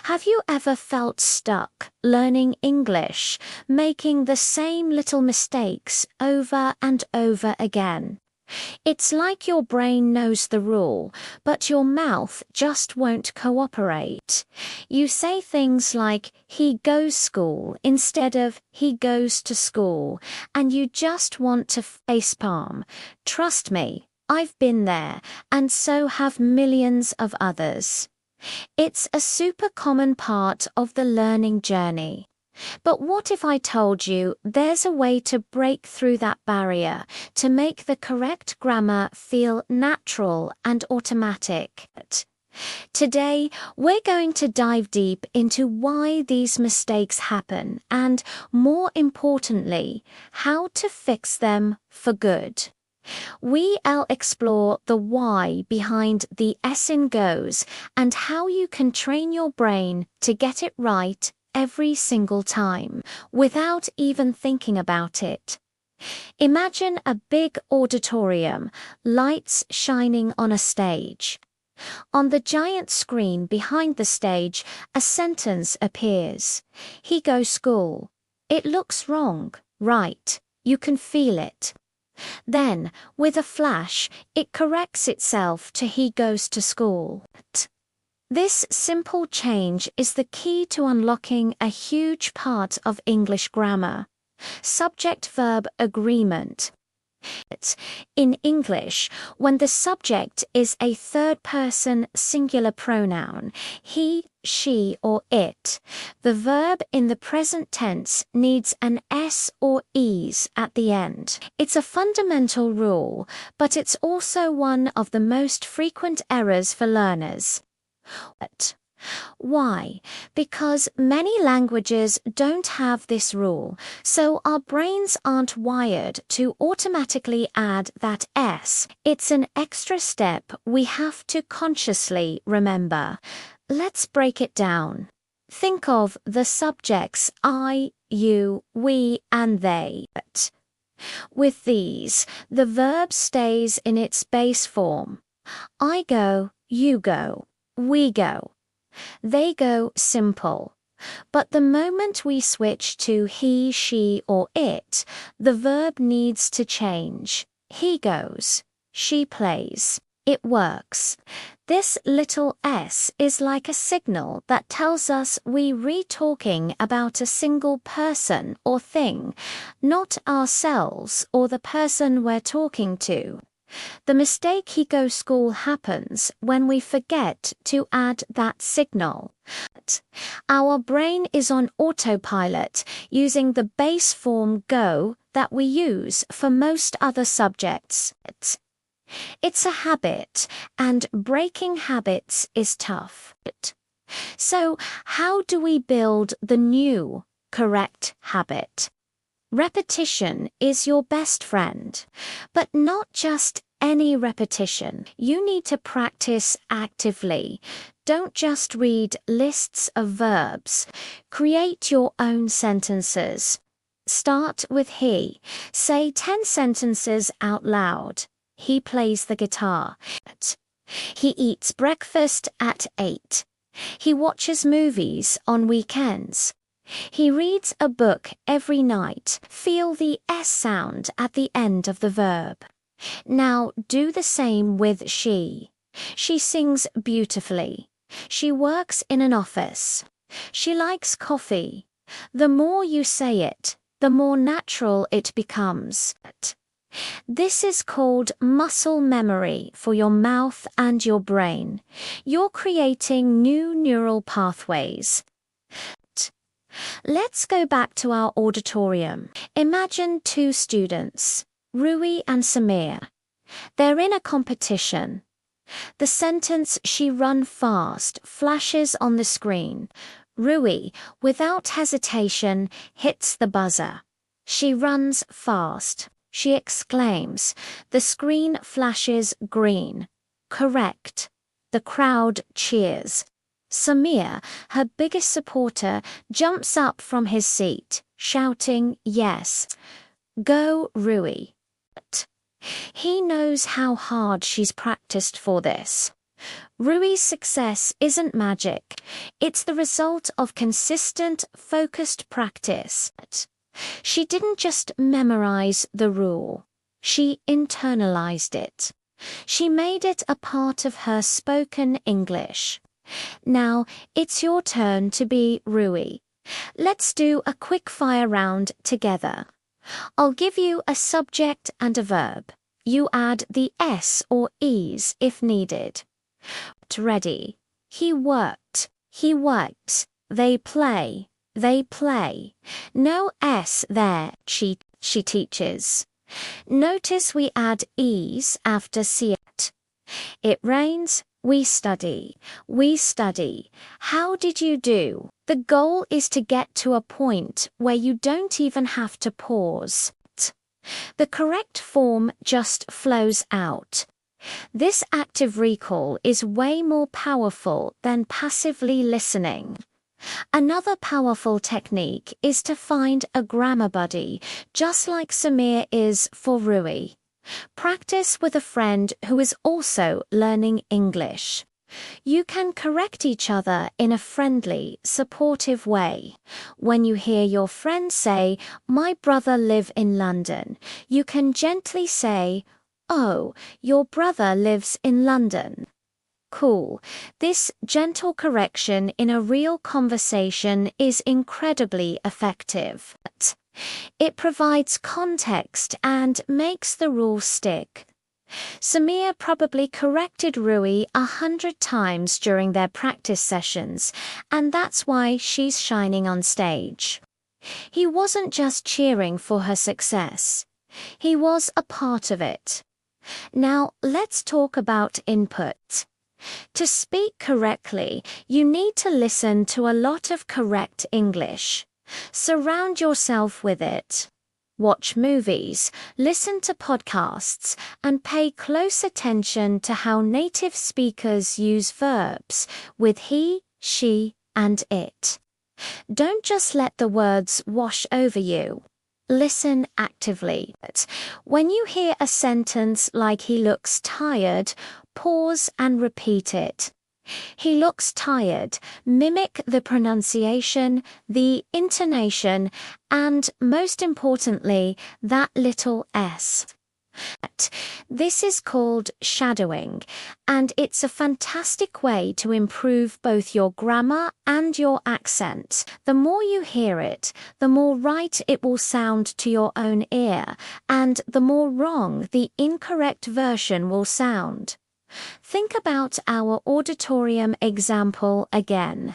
Have you ever felt stuck learning English, making the same little mistakes over and over again? It's like your brain knows the rule, but your mouth just won't cooperate. You say things like, he goes school, instead of, he goes to school, and you just want to facepalm. Trust me, I've been there, and so have millions of others. It's a super common part of the learning journey. But what if I told you there's a way to break through that barrier, to make the correct grammar feel natural and automatic? Today, we're going to dive deep into why these mistakes happen and, more importantly, how to fix them for good. We'll explore the why behind the S in goes and how you can train your brain to get it right every single time, without even thinking about it. Imagine a big auditorium, lights shining on a stage. On the giant screen behind the stage, a sentence appears. He goes school. It looks wrong, right? You can feel it. Then, with a flash, it corrects itself to he goes to school. This simple change is the key to unlocking a huge part of English grammar. Subject-verb agreement. In English, when the subject is a third-person singular pronoun, he, she, or it, the verb in the present tense needs an S or es at the end. It's a fundamental rule, but it's also one of the most frequent errors for learners. Why? Because many languages don't have this rule, so our brains aren't wired to automatically add that S. It's an extra step we have to consciously remember. Let's break it down. Think of the subjects I, you, we, and they. With these, the verb stays in its base form. I go, you go, we go. They go simple. But the moment we switch to he, she, or it, the verb needs to change. He goes. She plays. It works. This little s is like a signal that tells us we're talking about a single person or thing, not ourselves or the person we're talking to. The mistake he goes school happens when we forget to add that signal. Our brain is on autopilot using the base form go that we use for most other subjects. It's a habit, and breaking habits is tough. So, how do we build the new, correct habit? Repetition is your best friend, but not just any repetition. You need to practice actively. Don't just read lists of verbs. Create your own sentences. Start with he. Say 10 sentences out loud. He plays the guitar. He eats breakfast at 8. He watches movies on weekends. He reads a book every night. Feel the S sound at the end of the verb. Now do the same with she. She sings beautifully. She works in an office. She likes coffee. The more you say it, the more natural it becomes. This is called muscle memory for your mouth and your brain. You're creating new neural pathways. Let's go back to our auditorium. Imagine two students, Rui and Samir. They're in a competition. The sentence "she run fast" flashes on the screen. Rui, without hesitation, hits the buzzer. She runs fast. She exclaims. The screen flashes green. Correct. The crowd cheers. Samir, her biggest supporter, jumps up from his seat, shouting, "Yes. Go, Rui." He knows how hard she's practiced for this. Rui's success isn't magic. It's the result of consistent, focused practice. She didn't just memorize the rule. She internalized it. She made it a part of her spoken English. Now, it's your turn to be Rui. Let's do a quick fire round together. I'll give you a subject and a verb. You add the S or E's if needed. Ready? He worked. He works. They play. They play. No S there, she teaches. Notice we add E's after siet. It rains. We study. We study. How did you do? The goal is to get to a point where you don't even have to pause. The correct form just flows out. This active recall is way more powerful than passively listening. Another powerful technique is to find a grammar buddy, just like Samir is for Rui. Practice with a friend who is also learning English. You can correct each other in a friendly, supportive way. When you hear your friend say, "My brother lives in London," you can gently say, "Oh, your brother lives in London." Cool. This gentle correction in a real conversation is incredibly effective. It provides context and makes the rule stick. Samir probably corrected Rui 100 times during their practice sessions, and that's why she's shining on stage. He wasn't just cheering for her success. He was a part of it. Now, let's talk about input. To speak correctly, you need to listen to a lot of correct English. Surround yourself with it. Watch movies, listen to podcasts, and pay close attention to how native speakers use verbs with he, she, and it. Don't just let the words wash over you. Listen actively. When you hear a sentence like "he looks tired," pause and repeat it. He looks tired. Mimic the pronunciation, the intonation, and most importantly, that little S. This is called shadowing, and it's a fantastic way to improve both your grammar and your accent. The more you hear it, the more right it will sound to your own ear, and the more wrong the incorrect version will sound. Think about our auditorium example again.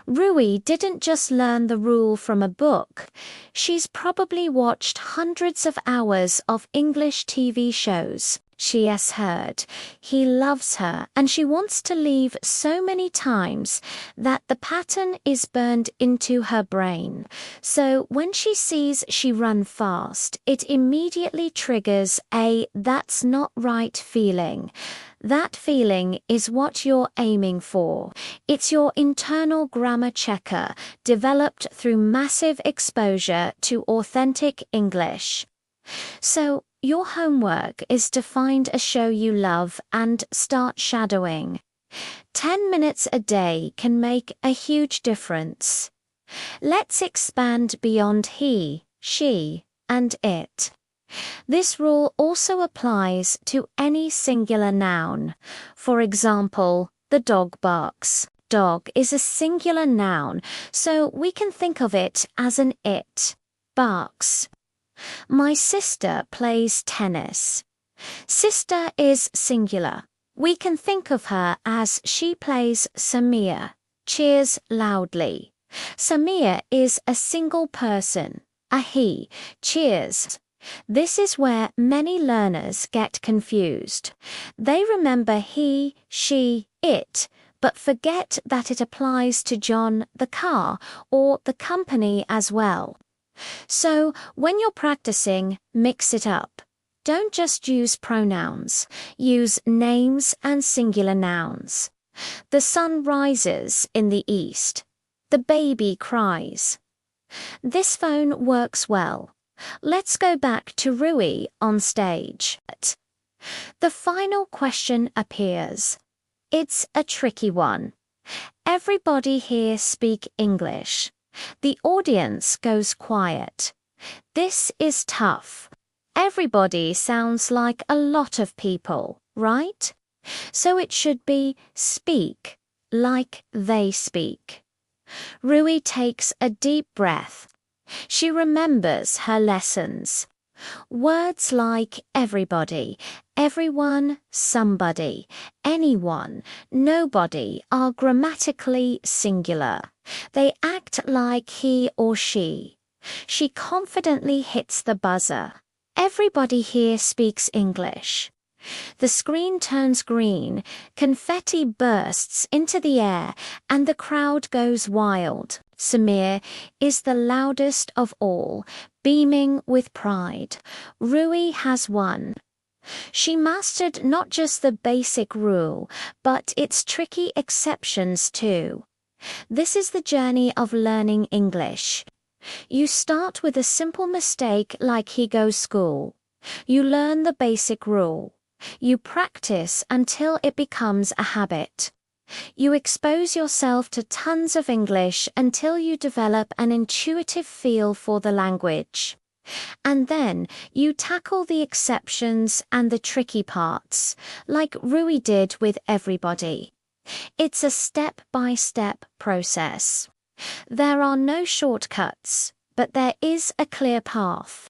Rui didn't just learn the rule from a book. She's probably watched hundreds of hours of English TV shows. She has heard. He loves her, and she wants to leave so many times that the pattern is burned into her brain. So when she sees she run fast, it immediately triggers a "that's not right" feeling. That feeling is what you're aiming for. It's your internal grammar checker, developed through massive exposure to authentic English. So, your homework is to find a show you love and start shadowing. 10 minutes a day can make a huge difference. Let's expand beyond he, she, and it. This rule also applies to any singular noun. For example, the dog barks. Dog is a singular noun, so we can think of it as an it. Barks. My sister plays tennis. Sister is singular. We can think of her as she plays Samir. Cheers loudly. Samir is a single person, a he. Cheers. This is where many learners get confused. They remember he, she, it, but forget that it applies to John, the car, or the company as well. So, when you're practicing, mix it up. Don't just use pronouns. Use names and singular nouns. The sun rises in the east. The baby cries. This phone works well. Let's go back to Rui on stage. The final question appears. It's a tricky one. Everybody here speak English. The audience goes quiet. This is tough. Everybody sounds like a lot of people, right? So it should be speak, like they speak. Rui takes a deep breath. She remembers her lessons. Words like everybody, everyone, somebody, anyone, nobody are grammatically singular. They act like he or she. She confidently hits the buzzer. Everybody here speaks English. The screen turns green, confetti bursts into the air, and the crowd goes wild. Samir is the loudest of all, beaming with pride. Rui has won. She mastered not just the basic rule, but its tricky exceptions too. This is the journey of learning English. You start with a simple mistake like he goes school. You learn the basic rule. You practice until it becomes a habit. You expose yourself to tons of English until you develop an intuitive feel for the language. And then you tackle the exceptions and the tricky parts, like Rui did with everybody. It's a step-by-step process. There are no shortcuts, but there is a clear path.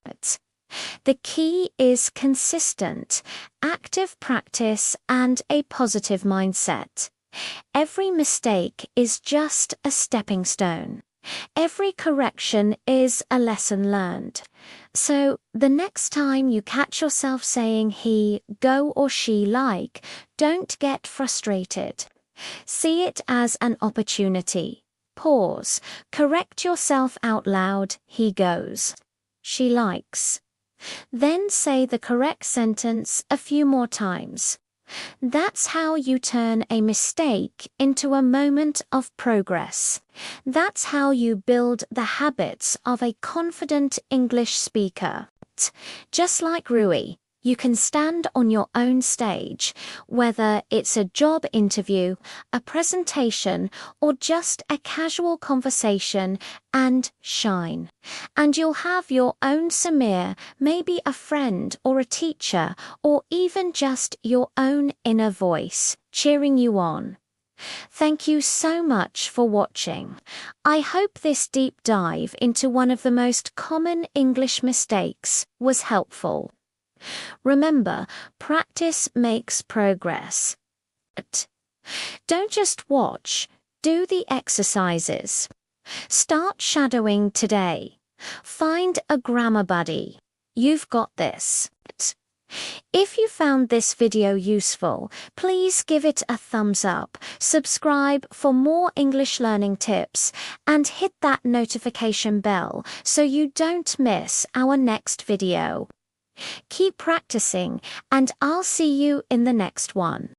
The key is consistent, active practice and a positive mindset. Every mistake is just a stepping stone. Every correction is a lesson learned. So, the next time you catch yourself saying he, go or she like, don't get frustrated. See it as an opportunity. Pause. Correct yourself out loud. He goes. She likes. Then say the correct sentence a few more times. That's how you turn a mistake into a moment of progress. That's how you build the habits of a confident English speaker. Just like Rui, you can stand on your own stage, whether it's a job interview, a presentation, or just a casual conversation, and shine. And you'll have your own Samir, maybe a friend or a teacher, or even just your own inner voice, cheering you on. Thank you so much for watching. I hope this deep dive into one of the most common English mistakes was helpful. Remember, practice makes progress. Don't just watch, do the exercises. Start shadowing today. Find a grammar buddy. You've got this. If you found this video useful, please give it a thumbs up, subscribe for more English learning tips, and hit that notification bell so you don't miss our next video. Keep practicing, and I'll see you in the next one.